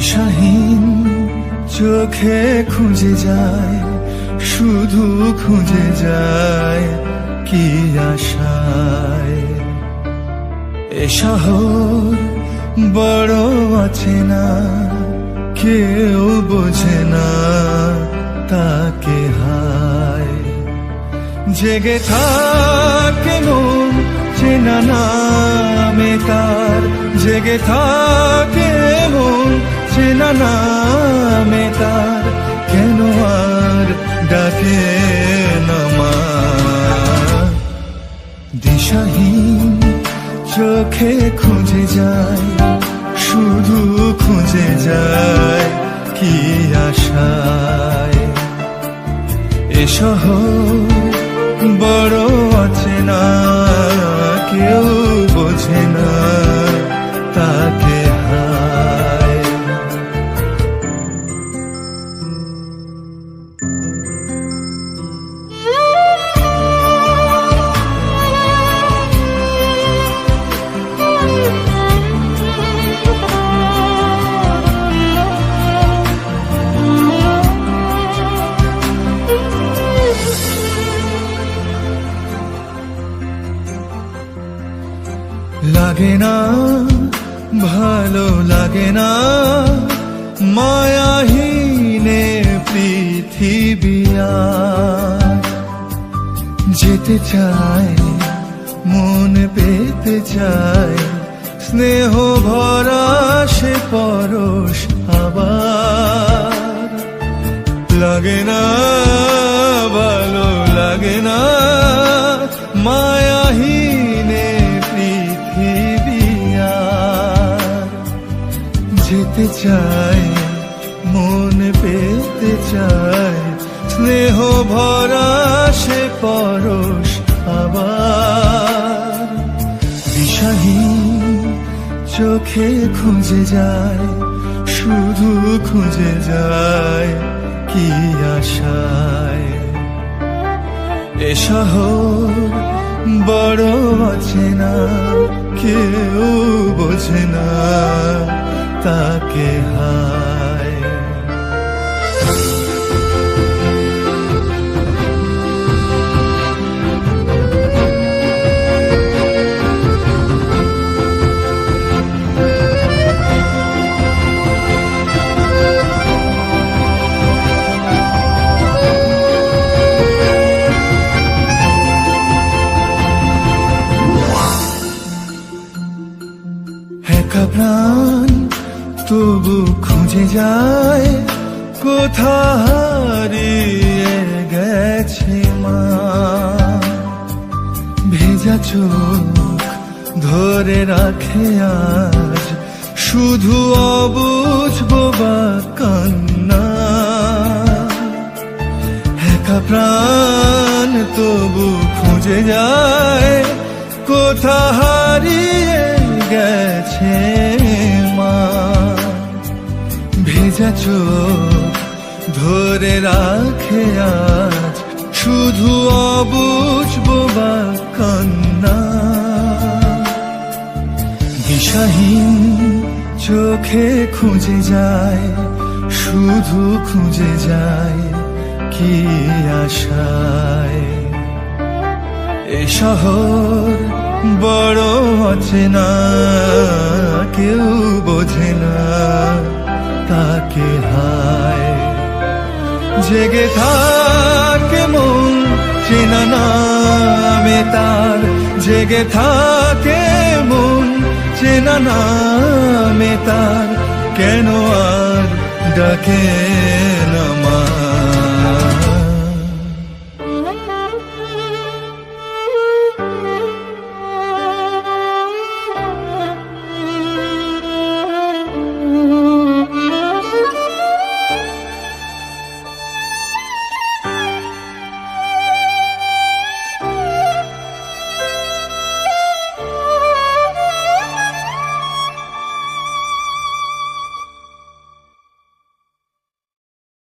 দিশাহীন চোখে খুঁজে যায়, শুধু খুঁজে যায় কি আশায়। এ শহর বড় আছে না, কেউ বোঝে না তাকে হায়। জেগে থাকে মন চেনা নামে তার, জেগে থাকে মন চেনা নামে তার, কেন আর ডাকে না মা। দিশাহীন চোখে খুঁজে যায়, শুধু খুঁজে যায় কি আশায়। এ শহর বড় আছে না, কেউ বোঝে না তাকে হায়। লাগে না ভালো লাগে না মায়াহীনে পৃথিবী আর। যেতে চায় মন পেতে চায়, স্নেহ ভরা সে পরশ আবার। লাগে না ভালো লাগে না মায়াহীনে পৃথিবী আর। যেতে চায় মন পেতে চায়, স্নেহ ভরা সে পরশ আবার। দিশাহীন চোখে খুঁজে যায়, শুধু খুঁজে যায় কি আশায়। এ শহর বড় আছে না, কেউ বোঝে না তাকে হায়। একা প্রাণ তবু খুঁজে যায়, কোথা হারিয়ে গেছে মা। ভেজা চোখ ধরে রাখে আজ, শুধু অবুঝ বোবা কান্না। একা প্রাণ তবু খুঁজে যায়, কোথা হারিয়ে গেছে মা। ভেজা চোখ ধরে রাখে আজ, শুধু অবুঝ বোবা কান্না। দিশাহীন চোখে খুঁজে যায়, শুধু খুঁজে যায় কি আশায়। এ শহর বড় আছে না, কেউ বোঝে না তাকে হায়। জেগে থাকে মন চেনা নামে তার, জেগে থাকে মন চেনা নামে তার, কেন আর ডাকে না মা।